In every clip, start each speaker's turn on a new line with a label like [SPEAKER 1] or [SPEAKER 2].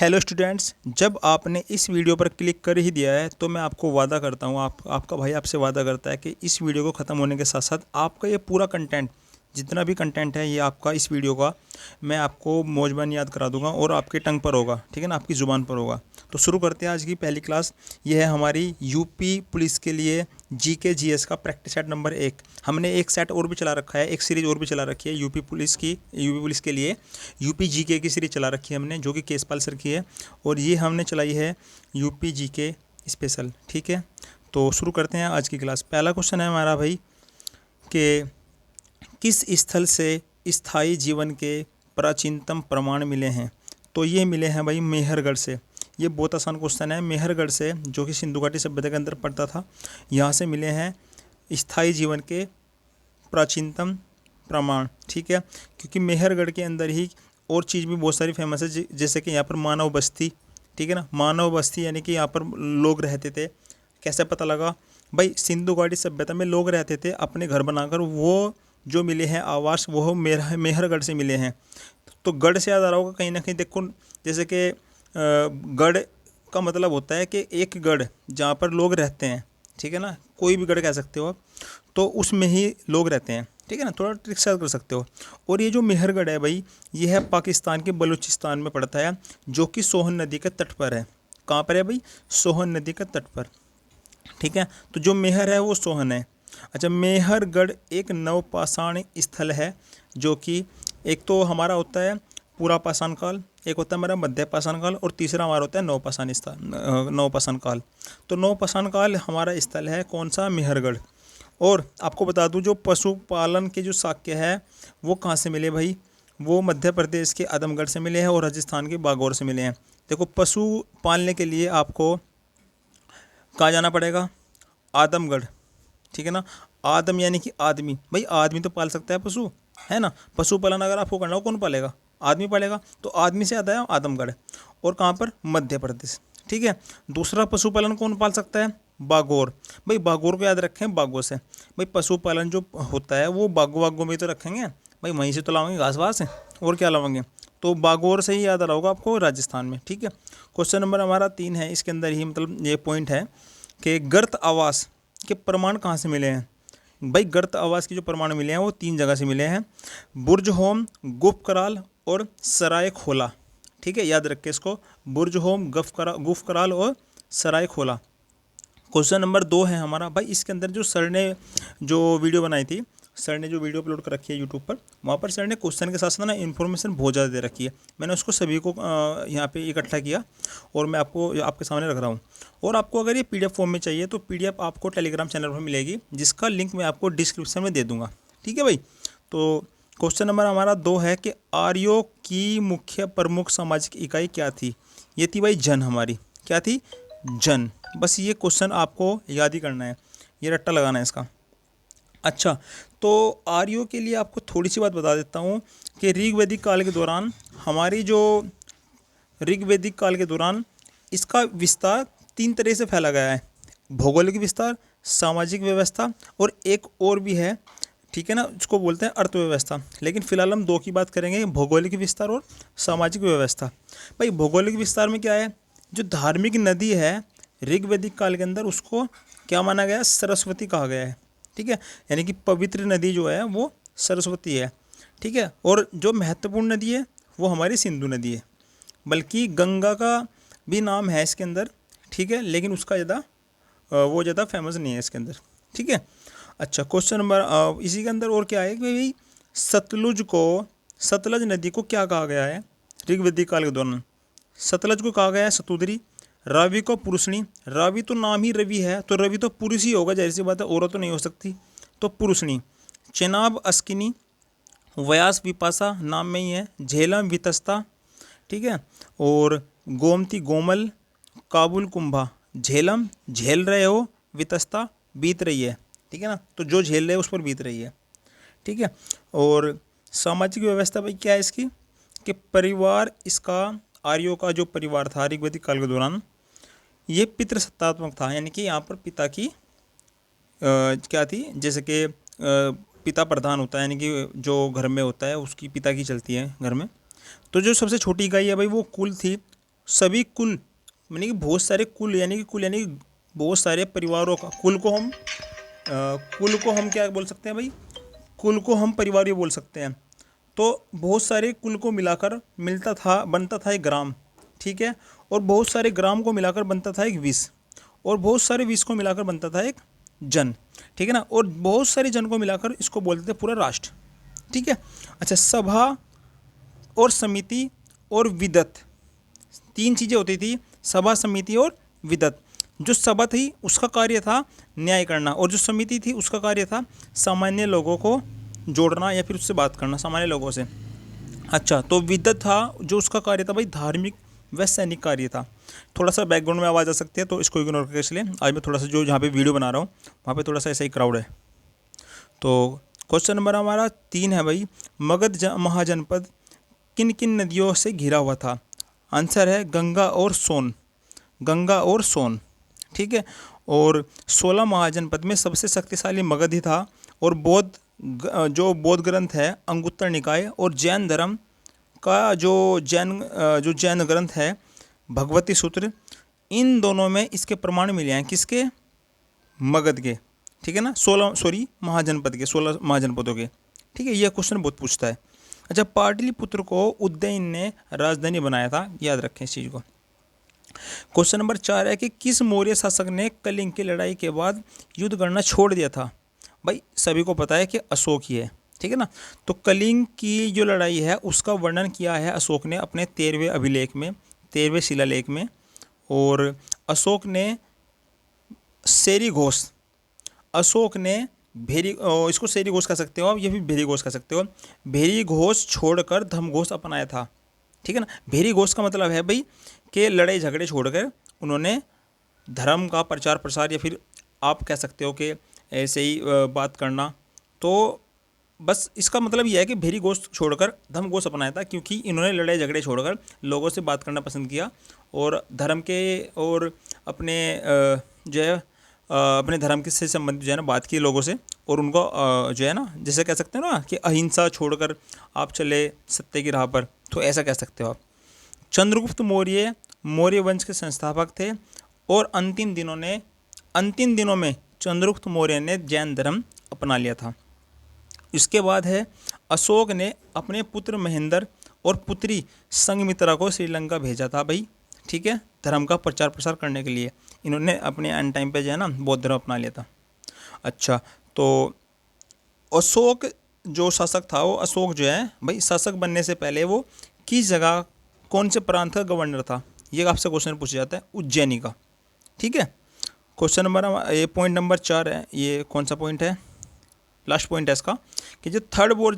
[SPEAKER 1] Hello students, जब आपने इस वीडियो पर क्लिक कर ही दिया है तो मैं आपको वादा करता हूँ, आपका भाई आपसे वादा करता है कि इस वीडियो को ख़त्म होने के साथ साथ आपका ये पूरा कंटेंट, जितना भी कंटेंट है ये आपका इस वीडियो का मैं आपको मौजबान याद करा दूंगा और आपके टंग पर होगा, ठीक है ना, आपकी ज़ुबान पर होगा। तो शुरू करते हैं आज की पहली क्लास। ये है हमारी यूपी पुलिस के लिए जीके जीएस का प्रैक्टिस सेट नंबर 1। हमने एक सेट और भी चला रखा है, एक सीरीज़ और भी चला रखी है यूपी पुलिस के लिए यूपी जीके की सीरीज़ चला रखी है हमने, जो कि केसपाल सर की है, और ये हमने चलाई है यूपी जीके स्पेशल। ठीक है, तो शुरू करते हैं आज की क्लास। पहला क्वेश्चन है हमारा भाई कि किस स्थल से स्थायी जीवन के प्राचीनतम प्रमाण मिले हैं? तो ये मिले हैं भाई मेहरगढ़ से। ये बहुत आसान क्वेश्चन है। मेहरगढ़ से, जो कि सिंधु घाटी सभ्यता के अंदर पड़ता था, यहाँ से मिले हैं स्थायी जीवन के प्राचीनतम प्रमाण। ठीक है, क्योंकि मेहरगढ़ के अंदर ही और चीज़ भी बहुत सारी फेमस है, जैसे कि यहाँ पर मानव बस्ती, ठीक है ना, मानव बस्ती यानी कि यहाँ पर लोग रहते थे। कैसे पता लगा भाई? सिंधु घाटी सभ्यता में लोग रहते थे अपने घर बनाकर, वो जो मिले हैं आवास वो मेहरगढ़ से मिले हैं। तो गढ़ से याद आ रहा होगा कहीं ना कहीं, देखो जैसे कि गढ़ का मतलब होता है कि एक गढ़ जहाँ पर लोग रहते हैं, ठीक है ना, कोई भी गढ़ कह सकते हो आप, तो उसमें ही लोग रहते हैं, ठीक है ना, थोड़ा ट्रिक से याद कर सकते हो। और ये जो मेहरगढ़ है भाई, ये है पाकिस्तान के बलूचिस्तान में पड़ता है, जो कि सोहन नदी के तट पर है। कहाँ पर है भाई? सोहन नदी के तट पर। ठीक है, तो जो मेहर है वो सोहन है। अच्छा, मेहरगढ़ एक नवपाषाण स्थल है, जो कि एक तो हमारा होता है पूरा पाषाण काल, एक होता है हमारा मध्य पाषाण काल, और तीसरा हमारा होता है नवपाषाण काल। तो नवपाषाण काल हमारा स्थल है कौन सा? मेहरगढ़। और आपको बता दूं, जो पशुपालन के जो शाक्य है वो कहाँ से मिले भाई? वो मध्य प्रदेश के आदमगढ़ से मिले हैं और राजस्थान के बागौर से मिले हैं। देखो, पशु पालने के लिए आपको कहाँ जाना पड़ेगा? आदमगढ़, ठीक है ना। आदम यानी कि आदमी, भाई आदमी तो पाल सकता है पशु, है ना। पशुपालन अगर आपको करना हो, कौन पालेगा? आदमी पालेगा। तो आदमी से आता है आदमगढ़। और कहाँ पर? मध्य प्रदेश। ठीक है, दूसरा पशुपालन कौन पाल सकता है? बागौर। भाई बागौर को याद रखें, बागों से। भाई पशुपालन जो होता है वो बागों में तो रखेंगे भाई, वहीं से तो लाओगे घास वास, और क्या लाओगे? तो बागौर से ही याद आ रहा होगा आपको, राजस्थान में। ठीक है, क्वेश्चन नंबर हमारा 3 है, इसके अंदर ही मतलब ये पॉइंट है कि गर्त आवास के प्रमाण कहाँ से मिले हैं? भाई गर्त आवास के जो प्रमाण मिले हैं वो 3 जगह से मिले हैं, बुर्ज होम, गुफ कराल और सराय खोला। ठीक है, याद रखें इसको, बुर्ज होम, गुफ कराल और सराय खोला। क्वेश्चन नंबर 2 है हमारा भाई, इसके अंदर जो सर ने जो वीडियो बनाई थी, सर ने जो वीडियो अपलोड कर रखी है यूट्यूब पर, वहाँ पर सर ने क्वेश्चन के साथ साथ ना इन्फॉर्मेशन बहुत ज़्यादा दे रखी है। मैंने उसको सभी को यहाँ पे इकट्ठा किया और मैं आपको आपके सामने रख रहा हूँ। और आपको अगर ये पीडीएफ फॉर्म में चाहिए तो पीडीएफ आपको टेलीग्राम चैनल पर मिलेगी, जिसका लिंक मैं आपको डिस्क्रिप्शन में दे दूँगा। ठीक है भाई, तो क्वेश्चन नंबर हमारा 2 है कि आर्यों की मुख्य प्रमुख सामाजिक इकाई क्या थी? ये थी भाई जन। हमारी क्या थी? जन। बस ये क्वेश्चन आपको याद ही करना है, ये रट्टा लगाना है इसका। अच्छा, तो आर्यों के लिए आपको थोड़ी सी बात बता देता हूँ कि ऋग्वैदिक काल के दौरान ऋग्वैदिक काल के दौरान इसका विस्तार 3 तरह से फैला गया है: भौगोलिक विस्तार, सामाजिक व्यवस्था, और एक और भी है, ठीक है ना, इसको बोलते हैं अर्थव्यवस्था। लेकिन फिलहाल हम 2 की बात करेंगे, भौगोलिक विस्तार और सामाजिक व्यवस्था। भाई भौगोलिक विस्तार में क्या है? जो धार्मिक नदी है ऋग्वैदिक काल के अंदर, उसको क्या माना गया? सरस्वती कहा गया है। ठीक है, यानी कि पवित्र नदी जो है वो सरस्वती है। ठीक है, और जो महत्वपूर्ण नदी है वो हमारी सिंधु नदी है, बल्कि गंगा का भी नाम है इसके अंदर, ठीक है, लेकिन उसका ज़्यादा फेमस नहीं है इसके अंदर। ठीक है, अच्छा क्वेश्चन नंबर इसी के अंदर और क्या है कि भाई सतलज नदी को क्या कहा गया है ऋग्वैदिक काल के दौरान? सतलज को कहा गया है सतुदरी, रावी को पुरुषनी। रावी तो नाम ही रवि है, तो रवि तो पुरुष ही होगा, जाहिर सी बात है, औरत तो नहीं हो सकती, तो पुरुषनी। चेनाब अस्किनी, व्यास विपाशा नाम में ही है, झेलम वितस्ता, ठीक है, और गोमती गोमल, काबुल कुंभा। झेलम झेल रहे हो, वितस्ता बीत रही है, ठीक है ना, तो जो झेल रहे हो उस पर बीत रही है। ठीक है, और सामाजिक व्यवस्था भाई क्या है इसकी? कि परिवार, इसका आर्यों का जो परिवार था ऋग्वैदिक काल के दौरान, ये पितृसत्तात्मक था, यानी कि यहाँ पर पिता की क्या थी, जैसे कि पिता प्रधान होता है, यानी कि जो घर में होता है उसकी पिता की चलती है घर में। तो जो सबसे छोटी इकाई है भाई वो कुल थी सभी कुल यानी कि बहुत सारे कुल यानी कि बहुत सारे परिवारों का कुल को हम क्या बोल सकते हैं भाई, कुल को हम परिवार भी बोल सकते हैं। तो बहुत सारे कुल को मिलाकर बनता था एक ग्राम, ठीक है। और बहुत सारे ग्राम को मिलाकर बनता था एक विष, और बहुत सारे विष को मिलाकर बनता था एक जन, ठीक है ना। और बहुत सारे जन को मिलाकर इसको बोलते थे पूरा राष्ट्र, ठीक है। अच्छा, सभा और समिति और विदत, तीन चीज़ें होती थी, सभा, समिति और विदत। जो सभा थी उसका कार्य था न्याय करना, और जो समिति थी उसका कार्य था सामान्य लोगों को जोड़ना या फिर उससे बात करना, सामान्य लोगों से। अच्छा, तो विदत था जो उसका कार्य था भाई धार्मिक व सैनिक कार्य था। थोड़ा सा बैकग्राउंड में आवाज़ आ सकती है तो इसको इग्नोर करके चलिए। आज मैं थोड़ा सा जो जहाँ पे वीडियो बना रहा हूँ वहाँ पे थोड़ा सा ऐसा ही क्राउड है। तो क्वेश्चन नंबर हमारा 3 है भाई, मगध महाजनपद किन किन नदियों से घिरा हुआ था? आंसर है गंगा और सोन, गंगा और सोन, ठीक है। और 16 महाजनपद में सबसे शक्तिशाली मगध ही था। और जो बौद्ध ग्रंथ है अंगुत्तर निकाय, और जैन धर्म का जो जैन ग्रंथ है भगवती सूत्र, इन दोनों में इसके प्रमाण मिले हैं। किसके? मगध के, ठीक है ना। 16 महाजनपदों के, ठीक है। यह क्वेश्चन बहुत पूछता है। अच्छा, पाटलिपुत्र को उज्जैन ने राजधानी बनाया था, याद रखें इस चीज़ को। क्वेश्चन नंबर 4 है कि किस मौर्य शासक ने कलिंग की लड़ाई के बाद युद्ध करना छोड़ दिया था? भाई सभी को पता है कि अशोक ही है, ठीक है ना। तो कलिंग की जो लड़ाई है उसका वर्णन किया है अशोक ने अपने 13वें अभिलेख में, 13वें शिलालेख में। और अशोक ने सेरी घोष, अशोक ने इसको सेरी घोष कह सकते हो आप, या फिर भेरी घोष कह सकते हो। भेरी घोष छोड़कर धम घोष अपनाया था, ठीक है ना। भेरी घोष का मतलब है भाई कि लड़ाई झगड़े छोड़कर उन्होंने धर्म का प्रचार प्रसार, या फिर आप कह सकते हो कि ऐसे ही बात करना। तो बस इसका मतलब यह है कि भेरी घोष छोड़कर धर्म घोष अपनाया था, क्योंकि इन्होंने लड़ाई झगड़े छोड़कर लोगों से बात करना पसंद किया, और धर्म के और अपने जो है अपने धर्म के से संबंधित जो है ना बात की लोगों से। और उनको जो है ना, जैसे कह सकते हैं ना कि अहिंसा छोड़कर आप चले सत्य की राह पर, तो ऐसा कह सकते हो आप। चंद्रगुप्त मौर्य मौर्य वंश के संस्थापक थे, और अंतिम दिनों में चंद्रगुप्त मौर्य ने जैन धर्म अपना लिया था। इसके बाद है अशोक ने अपने पुत्र महेंद्र और पुत्री संघमित्रा को श्रीलंका भेजा था भाई, ठीक है, धर्म का प्रचार प्रसार करने के लिए। इन्होंने अपने एंड टाइम पे जो है ना बौद्ध धर्म अपना लिया था। अच्छा, तो अशोक जो शासक था, वो अशोक जो है भाई शासक बनने से पहले वो किस जगह, कौन से प्रांत का गवर्नर था? ये आपसे क्वेश्चन पूछा जाता है, उज्जैनी का, ठीक है। क्वेश्चन नंबर ये पॉइंट नंबर 4 है। ये कौन सा पॉइंट है? लास्ट पॉइंट है इसका, कि जो थर्ड बोर्ड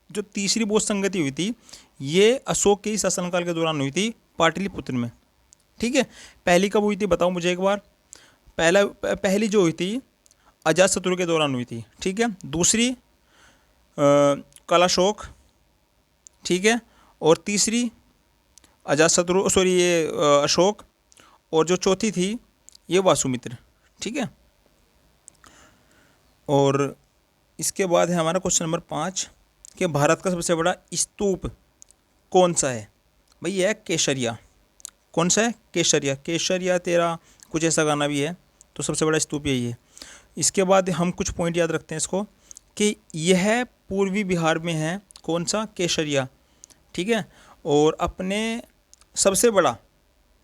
[SPEAKER 1] जो तीसरी बोध संगति हुई थी, ये अशोक के ही शासनकाल के दौरान हुई थी पाटलिपुत्र में, ठीक है। पहली कब हुई थी बताओ मुझे एक बार। पहली जो हुई थी अजातशत्रु के दौरान हुई थी, ठीक है। दूसरी कलाशोक, ठीक है। और तीसरी अशोक। और जो चौथी थी ये वासुमित्र, ठीक है। और इसके बाद है हमारा क्वेश्चन नंबर 5 कि भारत का सबसे बड़ा स्तूप कौन सा है? भाई यह है केसरिया। कौन सा है? केसरिया। केसरिया तेरा कुछ ऐसा गाना भी है, तो सबसे बड़ा स्तूप यही है। इसके बाद हम कुछ पॉइंट याद रखते हैं इसको, कि यह पूर्वी बिहार में है। कौन सा? केसरिया, ठीक है। और अपने सबसे बड़ा,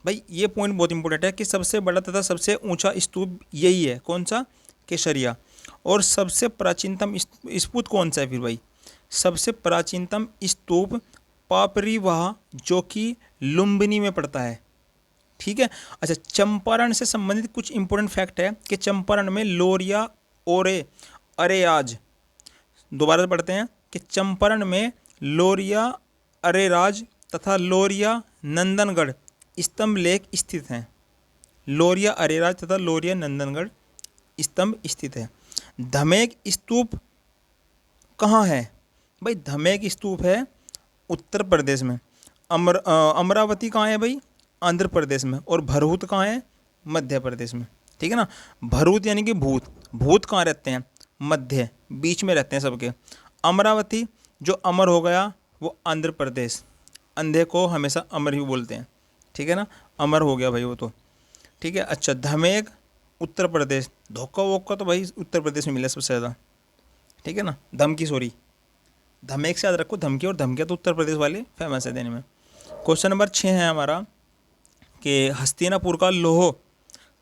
[SPEAKER 1] भाई ये पॉइंट बहुत इंपॉर्टेंट है कि सबसे बड़ा तथा सबसे ऊंचा स्तूप यही है। कौन सा? केसरिया। और सबसे प्राचीनतम स्तूप कौन सा है फिर भाई? सबसे प्राचीनतम स्तूप पापरीवाह, जो कि लुम्बिनी में पड़ता है, ठीक है। अच्छा, चंपारण से संबंधित कुछ इंपॉर्टेंट फैक्ट है कि चंपारण में लोरिया ओरे अरेराज, दोबारा से पढ़ते हैं कि चंपारण में लोरिया अरेराज तथा लोरिया नंदनगढ़ स्तंभ लेख स्थित हैं। लोरिया अरेराज तथा लोरिया नंदनगढ़ स्तंभ स्थित है। धमेक स्तूप कहाँ है? भाई धमेक स्तूप है उत्तर प्रदेश में। अमरावती कहाँ है भाई? आंध्र प्रदेश में। और भरूच कहाँ है? मध्य प्रदेश में, ठीक है ना। भरूच यानी कि भूत कहाँ रहते हैं? मध्य, बीच में रहते हैं सबके। अमरावती जो अमर हो गया वो आंध्र प्रदेश, अंधे को हमेशा अमर ही बोलते हैं, ठीक है ना, अमर हो गया भाई वो तो, ठीक है। अच्छा, धमेग उत्तर प्रदेश, धोखा वोक्का तो भाई उत्तर प्रदेश में मिला सबसे ज़्यादा, ठीक है ना, धमकी सॉरी, धमेक से याद रखो, धमकी और धमकिया तो उत्तर प्रदेश वाले फेमस है देने में। क्वेश्चन नंबर 6 है हमारा कि हस्तिनापुर का लौह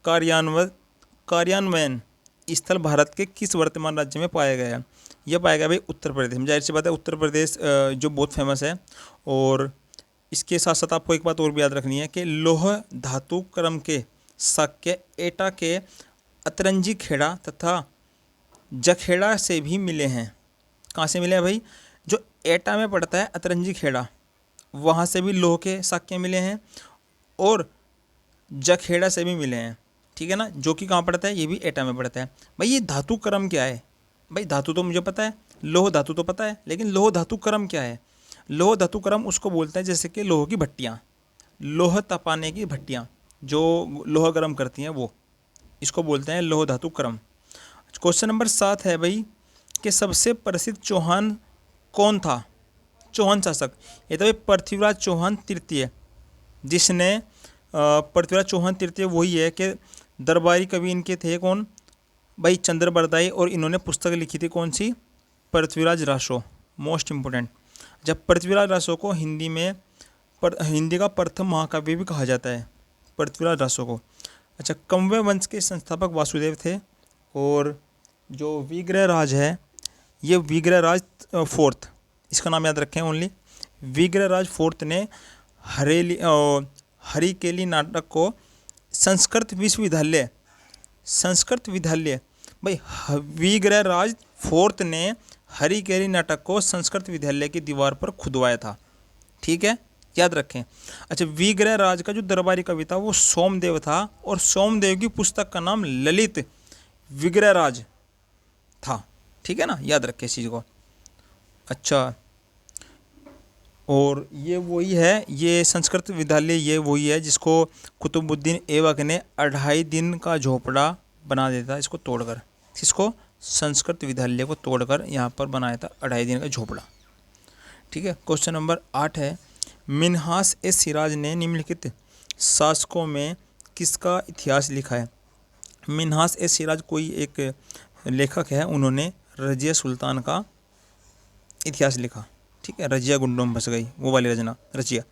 [SPEAKER 1] कार्यान्वयन स्थल भारत के किस वर्तमान राज्य में पाया गया है? यह पाया गया भाई उत्तर प्रदेश में। जाहिर सी बात है, उत्तर प्रदेश जो बहुत फेमस है। और इसके साथ साथ आपको एक बात और भी याद रखनी है कि लौह धातु क्रम के शाक्य एटा के अतरंजी खेड़ा तथा जखेड़ा से भी मिले हैं। कहाँ से मिले हैं भाई? जो एटा में पड़ता है अतरंजी खेड़ा, वहाँ से भी लौह के शाक्य मिले हैं और जखेड़ा से भी मिले हैं, ठीक है ना, जो कि कहाँ पड़ता है? ये भी एटा में पड़ता है। भाई ये धातु क्रम क्या है? भाई धातु तो मुझे पता है, लौह धातु तो पता है, लेकिन लौह धातु क्रम क्या है? लौह धातु क्रम उसको बोलते हैं जैसे कि लोह की भट्टियाँ, लोह तपाने की भट्टियाँ जो लोहा गर्म करती हैं, वो इसको बोलते हैं लौह धातु क्रम। क्वेश्चन नंबर 7 है भाई कि सबसे प्रसिद्ध चौहान कौन था? चौहान शासक, ये तो भाई पृथ्वीराज चौहान तृतीय, जिसने पृथ्वीराज चौहान तृतीय वही है कि दरबारी कवि इनके थे कौन? भाई चंद्रबरदाई। और इन्होंने पुस्तक लिखी थी कौन सी? Prithviraj Raso, most important. जब पृथ्वीराज रासो को हिंदी का प्रथम महाकाव्य भी कहा जाता है, पृथ्वीराज रासो को। अच्छा, कौवे वंश के संस्थापक वासुदेव थे। और जो विग्रह राज है, ये विग्रह राज फोर्थ, इसका नाम याद रखें ओनली। विग्रह राज फोर्थ ने हरिकेली नाटक को संस्कृत विद्यालय भाई विग्रह राज फोर्थ ने हरिकेली नाटक को संस्कृत विद्यालय की दीवार पर खुदवाया था, ठीक है, याद रखें। अच्छा, विग्रह राज का जो दरबारी कवि था वो सोमदेव था, और सोमदेव की पुस्तक का नाम ललित विग्रह राज था, ठीक है ना, याद रखें इस चीज़ को। अच्छा, और ये वही है, ये संस्कृत विद्यालय ये वही है जिसको कुतुबुद्दीन ऐबक ने 2.5 दिन का झोपड़ा बना दिया था, इसको तोड़कर। किसको? संस्कृत विद्यालय को तोड़कर यहाँ पर बनाया था 2.5 दिन का झोपड़ा, ठीक है। क्वेश्चन नंबर 8 है मिन्हास ए सिराज ने निम्नलिखित शासकों में किसका इतिहास लिखा है? मिन्हास ए सिराज कोई एक लेखक है, उन्होंने रजिया सुल्तान का इतिहास लिखा, ठीक है, रजिया गुंडों में फंस गई वो वाली रजिया।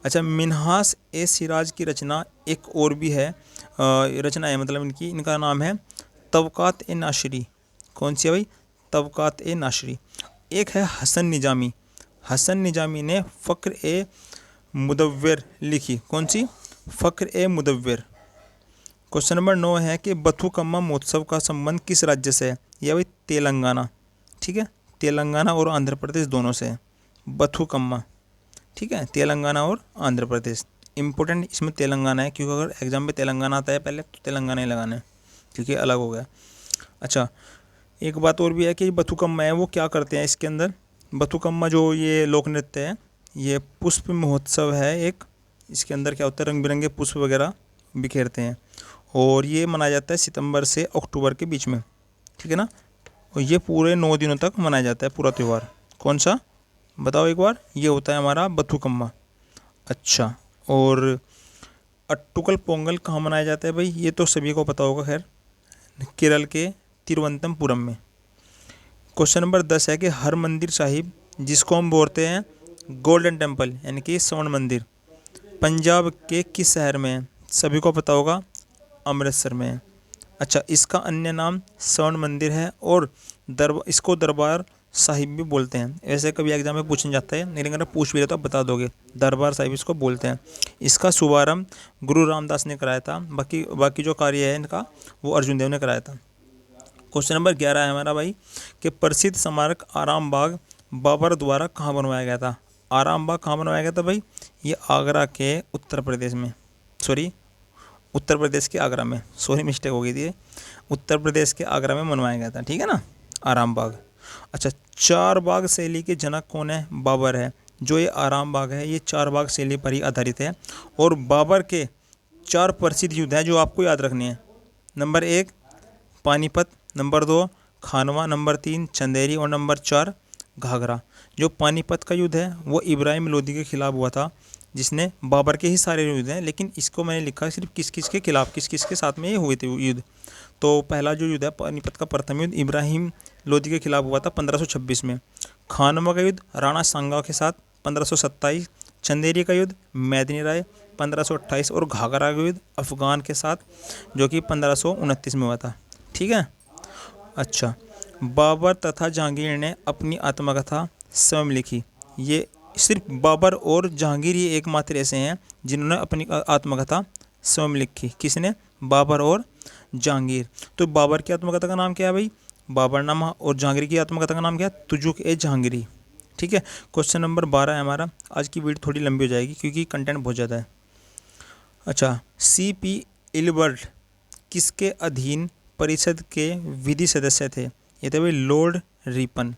[SPEAKER 1] अच्छा, मिन्हास ए सिराज की रचना एक और भी है, रचना है मतलब इनका नाम है तबकात ए नाशरी। कौन सी है भाई? तबकात ए नाशरी। एक है हसन निजामी, हसन निजामी ने फ़क्र ए मुदव्विर लिखी। कौन सी? फ़क्र ए मुदव्विर। क्वेश्चन नंबर 9 है कि बथुकम्मा महोत्सव का संबंध किस राज्य से है? यह भाई तेलंगाना, ठीक है, तेलंगाना और आंध्र प्रदेश दोनों से है बथुकम्मा, ठीक है, तेलंगाना और आंध्र प्रदेश। इंपॉर्टेंट इसमें तेलंगाना है, क्योंकि अगर एग्जाम में तेलंगाना आता है पहले तो तेलंगाना ही लगाना है, क्योंकि अलग हो गया। अच्छा, एक बात और भी है कि बथुकम्मा है वो क्या करते हैं इसके अंदर? बथुकम्मा जो ये लोक नृत्य है, ये पुष्प महोत्सव है एक, इसके अंदर क्या होता है, रंग बिरंगे पुष्प वगैरह बिखेरते हैं, और ये मनाया जाता है सितंबर से अक्टूबर के बीच में, ठीक है ना, और ये पूरे 9 दिनों तक मनाया जाता है पूरा त्यौहार। कौन सा बताओ एक बार? ये होता है हमारा बथुकम्मा। अच्छा, और अट्टुकल पोंगल कहाँ मनाया जाता है भाई? ये तो सभी को पता होगा, खैर केरल के तिरुवनंतपुरम में। क्वेश्चन नंबर 10 है कि हर मंदिर साहिब, जिसको हम बोलते हैं गोल्डन टेम्पल यानी कि स्वर्ण मंदिर, पंजाब के किस शहर में है? सभी को पता होगा, अमृतसर में है। अच्छा, इसका अन्य नाम स्वर्ण मंदिर है और इसको दरबार साहिब भी बोलते हैं। ऐसे कभी एग्जाम में पूछने जाता है, लेकिन अगर पूछ भी रहे तो आप बता दोगे, दरबार साहिब इसको बोलते हैं। इसका शुभारंभ गुरु रामदास ने कराया था, बाकी जो कार्य है इनका वो अर्जुन देव ने कराया था। क्वेश्चन नंबर 11 है हमारा भाई कि प्रसिद्ध स्मारक आराम बाग बाबर द्वारा कहाँ बनवाया गया था? आराम बाग कहाँ बनवाया गया था भाई? ये आगरा के उत्तर प्रदेश के आगरा में, मिस्टेक हो गई थी, उत्तर प्रदेश के आगरा में बनवाया गया था, ठीक है ना, आराम बाग। अच्छा, 4 बाग शैली के जनक कौन है? बाबर है। जो ये आराम बाग है ये 4 बाग शैली पर ही आधारित है, और बाबर के 4 प्रसिद्ध युद्ध हैं जो आपको याद रखने हैं। नंबर 1 पानीपत, नंबर 2 खानवा, नंबर 3 चंदेरी, और नंबर 4 घाघरा। जो पानीपत का युद्ध है वो इब्राहिम लोदी के खिलाफ हुआ था, जिसने बाबर के ही सारे युद्ध हैं, लेकिन इसको मैंने लिखा सिर्फ किस किस के खिलाफ, किस किस के साथ में ये हुए थे युद्ध। तो पहला जो युद्ध है पानीपत का प्रथम युद्ध इब्राहिम लोदी के खिलाफ हुआ था 1526 में। खानवा का युद्ध राणा सांगा के साथ 1527। चंदेरी का युद्ध मैदिनी राय 1528 और घाघरा का युद्ध अफगान के साथ जो कि 1529 में हुआ था। ठीक है। अच्छा, बाबर तथा जहांगीर ने अपनी आत्मकथा स्वयं लिखी। ये सिर्फ बाबर और जहांगीर ही एकमात्र ऐसे हैं जिन्होंने अपनी आत्मकथा स्वयं लिखी। किसने? बाबर और जहांगीर। तो बाबर की आत्मकथा का नाम क्या है भाई? बाबरनामा। और जहांगीर की आत्मकथा का नाम क्या है? तुजुक-ए-जहांगीरी। ठीक है। क्वेश्चन नंबर 12 है हमारा। आज की वीडियो थोड़ी लंबी हो जाएगी क्योंकि कंटेंट बहुत ज़्यादा है। अच्छा, C.P. इल्बर्ट किसके अधीन परिषद के विधि सदस्य थे? ये थे भाई लॉर्ड रिपन।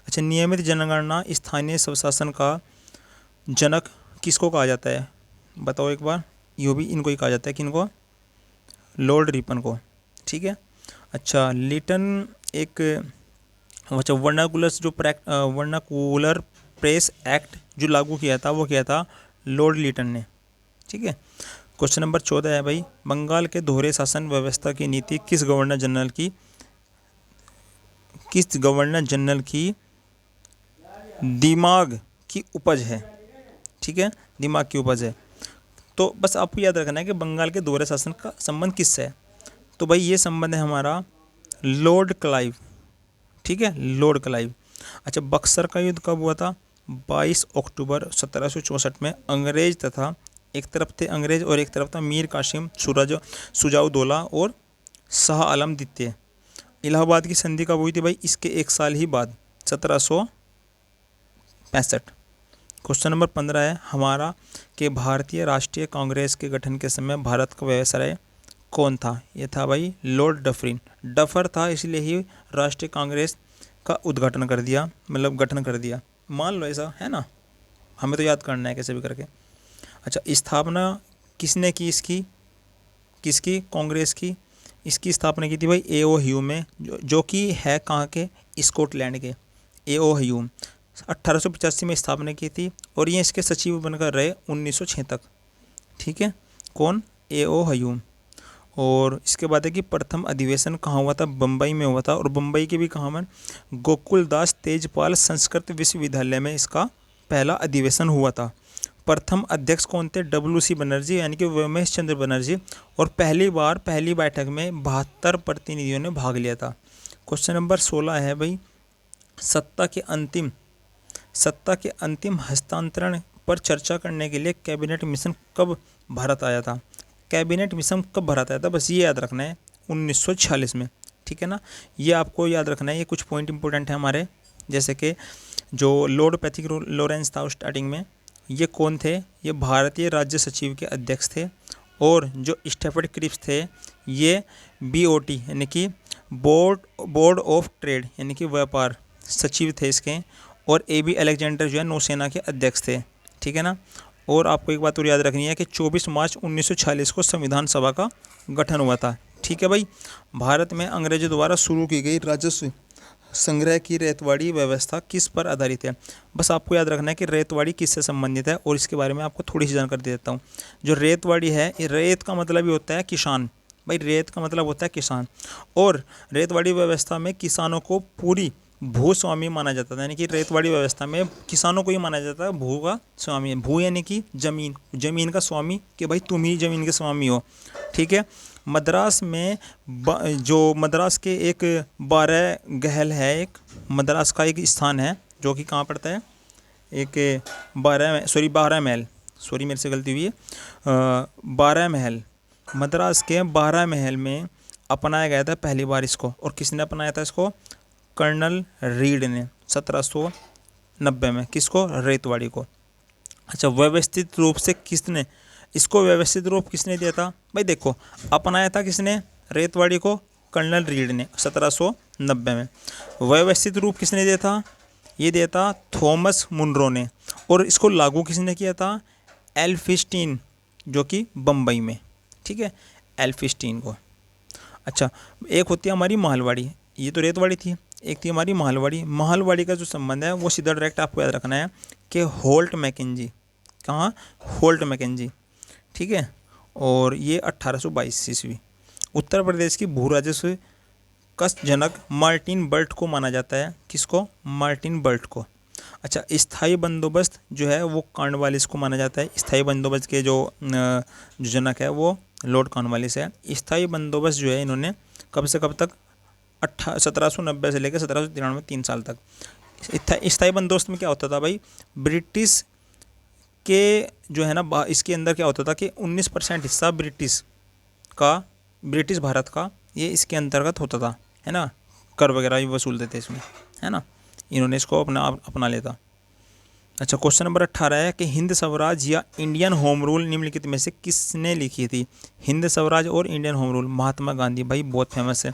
[SPEAKER 1] अच्छा, नियमित जनगणना स्थानीय स्वशासन का जनक किसको कहा जाता है? बताओ एक बार। यो भी इनको ही कहा जाता है, किनको? लॉर्ड रिपन को। ठीक है। अच्छा, लिटन एक अच्छा वर्नाकुलर प्रेस एक्ट जो लागू किया था वो किया था लॉर्ड लिटन ने। ठीक है। क्वेश्चन नंबर 14 है भाई, बंगाल के दोहरे शासन व्यवस्था की नीति किस गवर्नर जनरल की दिमाग की उपज है? ठीक है, दिमाग की उपज है। तो बस आपको याद रखना है कि बंगाल के दोहरे शासन का संबंध किससे है? तो भाई ये संबंध है हमारा लॉर्ड क्लाइव। ठीक है, लॉर्ड क्लाइव। अच्छा, बक्सर का युद्ध कब हुआ था? 22 अक्टूबर 1764 में। अंग्रेज तथा एक तरफ थे अंग्रेज और एक तरफ था मीर कासिम सुजाउद्दौला और शाह आलम द्वितीय। इलाहाबाद की संधि कब हुई थी भाई? इसके एक साल ही बाद, 1765। क्वेश्चन नंबर 15 है हमारा कि भारतीय राष्ट्रीय कांग्रेस के गठन के समय भारत का वायसराय कौन था? ये था भाई लॉर्ड डफरिन। डफर था इसलिए ही राष्ट्रीय कांग्रेस का उद्घाटन कर दिया, मतलब गठन कर दिया। मान लो ऐसा है ना, हमें तो याद करना है कैसे भी करके। अच्छा, स्थापना किसने की इसकी? किसकी? कांग्रेस की। इसकी स्थापना की थी भाई A.O. ह्यूम में, जो कि है कहाँ के? स्कॉटलैंड के। A.O. ह्यूम 1885 में स्थापना की थी और ये इसके सचिव बनकर रहे 1906 तक। ठीक है। कौन? A.O. ह्यूम। और इसके बाद है कि प्रथम अधिवेशन कहाँ हुआ था? बम्बई में हुआ था। और बम्बई के भी कहाँ में? गोकुलदास तेजपाल संस्कृत विश्वविद्यालय में इसका पहला अधिवेशन हुआ था। प्रथम अध्यक्ष कौन थे? W.C. बनर्जी, यानी कि व्योमेश चंद्र बनर्जी। और पहली बैठक में 72 प्रतिनिधियों ने भाग लिया था। क्वेश्चन नंबर 16 है भाई, सत्ता के अंतिम हस्तांतरण पर चर्चा करने के लिए कैबिनेट मिशन कब भारत आया था? कैबिनेट मिशन कब भारत आया था? बस ये याद रखना है, 1946 में। ठीक है ना, ये आपको याद रखना है। ये कुछ पॉइंट इंपॉर्टेंट है हमारे, जैसे कि जो लॉर्ड पैथिक लॉरेंस था स्टार्टिंग में, ये कौन थे? ये भारतीय राज्य सचिव के अध्यक्ष थे। और जो स्टेफर्ड क्रिप्स थे ये BOT यानी कि बोर्ड ऑफ ट्रेड यानी कि व्यापार सचिव थे इसके। और AB अलेक्जेंडर जो है नौसेना के अध्यक्ष थे। ठीक है ना। और आपको एक बात और याद रखनी है कि 24 मार्च 1946 को संविधान सभा का गठन हुआ था। ठीक है भाई। भारत में अंग्रेजों द्वारा शुरू की गई राजस्व संग्रह की रेतवाड़ी व्यवस्था किस पर आधारित है? बस आपको याद रखना है कि रेतवाड़ी किससे संबंधित है और इसके बारे में आपको थोड़ी सी जानकारी दे देता हूँ। जो रेतवाड़ी है, ये रेत का मतलब ही होता है किसान। भाई रेत का मतलब होता है किसान। और रेतवाड़ी व्यवस्था में किसानों को पूरी भूस्वामी माना जाता था, यानी कि रेतवाड़ी व्यवस्था में किसानों को ही माना जाता है भू का स्वामी। भू यानी कि जमीन का स्वामी, कि भाई तुम ही जमीन के स्वामी हो। ठीक है। मद्रास में जो मद्रास के एक 12 गहल है, एक मद्रास का एक स्थान है जो कि कहाँ पड़ता है? एक 12 महल, सॉरी मेरे से गलती हुई है, 12 महल। मद्रास के 12 महल में अपनाया गया था पहली बार इसको। और किसने अपनाया था इसको? कर्नल रीड ने 1790 में। किसको? रेतवाड़ी को। अच्छा, व्यवस्थित रूप से किसने इसको व्यवस्थित रूप किसने दिया था? भाई देखो, अपनाया था किसने रेतवाड़ी को? कर्नल रीड ने 1790 में। व्यवस्थित रूप किसने दिया था? ये दिया था थॉमस मुनरो ने। और इसको लागू किसने किया था? एल्फिस्टीन, जो कि बम्बई में। ठीक है, एल्फिस्टीन को। अच्छा, एक होती है हमारी महलवाड़ी, ये तो रेतवाड़ी थी। एक थी हमारी महलवाड़ी। महलवाड़ी का जो संबंध है वो सीधा डायरेक्ट आपको याद रखना है कि होल्ट मैकेंजी कहाँ, होल्ट मैकेंजी, ठीक है। और ये 1822 ईस्वी। उत्तर प्रदेश की भू राजस्व का जनक मार्टिन बर्ट को माना जाता है। किसको, मार्टिन बर्ट को। अच्छा, स्थायी बंदोबस्त जो है वो कॉर्नवालिस को माना जाता है। स्थायी बंदोबस्त के जो जनक है वो लॉर्ड कॉर्नवालिस है। स्थायी बंदोबस्त जो है इन्होंने कब से कब तक, 1790 से लेकर 1793, 3 साल तक। स्थायी बंदोबस्त में क्या होता था भाई, ब्रिटिश के जो है ना, इसके अंदर क्या होता था कि 19% हिस्सा ब्रिटिश भारत का ये इसके अंतर्गत होता था, है ना। कर वगैरह भी वसूलते थे इसमें, है ना। इन्होंने इसको अपना लेता। अच्छा, क्वेश्चन नंबर 18 है कि हिंद स्वराज या इंडियन होम रूल निम्नलिखित में से किसने लिखी थी। हिंद स्वराज और Indian home rule, Mahatma Gandhi, भाई बहुत फेमस है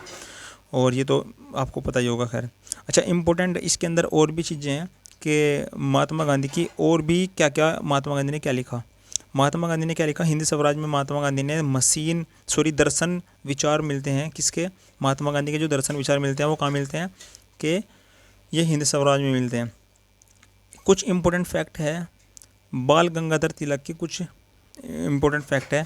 [SPEAKER 1] और ये तो आपको पता ही होगा खैर। अच्छा, इम्पोर्टेंट इसके अंदर और भी चीज़ें हैं कि महात्मा गांधी की और भी क्या क्या, महात्मा गांधी ने क्या लिखा। महात्मा गांधी ने क्या लिखा, हिंद स्वराज में महात्मा गांधी ने दर्शन विचार मिलते हैं किसके, महात्मा गांधी के जो दर्शन विचार मिलते हैं वो कहाँ मिलते हैं, कि ये हिंद स्वराज में मिलते हैं। कुछ इम्पोर्टेंट फैक्ट है बाल गंगाधर तिलक की, कुछ इम्पोर्टेंट फैक्ट है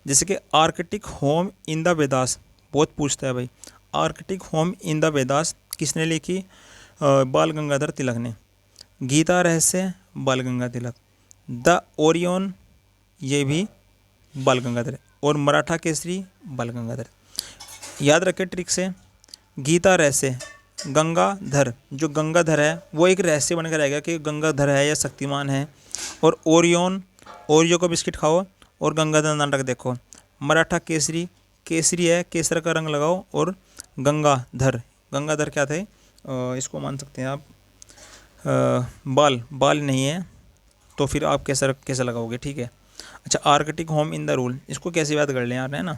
[SPEAKER 1] जैसे कि Arctic home in the Vedas, बहुत पूछता है भाई। Arctic home in the Vedas किसने लिखी, बाल गंगाधर तिलक ने। गीता रहस्य, बाल गंगाधर तिलक। द ओरियन, ये भी बाल गंगाधर। और मराठा केसरी, बाल गंगाधर। याद रखें ट्रिक से, गीता रहस्य गंगाधर, जो गंगाधर है वो एक रहस्य बनकर रहेगा कि गंगाधर है या शक्तिमान है। और ओरियन, ओरियो को बिस्किट खाओ और गंगाधर नाटक देखो। मराठा केसरी, केसरी है, केसर का रंग लगाओ। और गंगाधर, गंगाधर क्या थे, इसको मान सकते हैं आप बाल नहीं है तो फिर आप कैसे लगाओगे, ठीक है। अच्छा, Arctic home in the rule, इसको कैसे याद कर लें यार, है ना।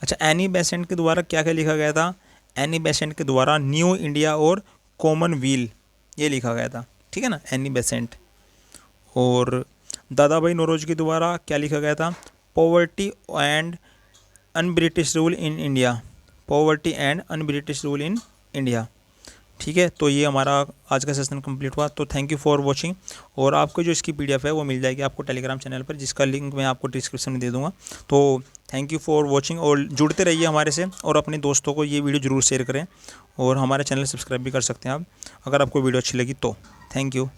[SPEAKER 1] अच्छा, एनी बेसेंट के द्वारा क्या क्या लिखा गया था, एनी बेसेंट के द्वारा न्यू इंडिया और कॉमनवेल्थ ये लिखा गया था, ठीक है ना, एनी बेसेंट। और दादा भाई नौरोजी के द्वारा क्या लिखा गया था, poverty and un British rule in India, poverty and un British rule in India, ठीक है। तो ये हमारा आज का सेशन कंप्लीट हुआ। तो थैंक यू फॉर वॉचिंग। और आपको जो इसकी PDF है वो मिल जाएगी आपको टेलीग्राम चैनल पर, जिसका लिंक मैं आपको डिस्क्रिप्शन में दे दूंगा। तो थैंक यू फॉर वॉचिंग और जुड़ते रहिए हमारे से, और अपने दोस्तों को ये वीडियो ज़रूर शेयर करें। और हमारे चैनल सब्सक्राइब भी कर सकते हैं आप अगर आपको वीडियो अच्छी लगी तो। Thank you.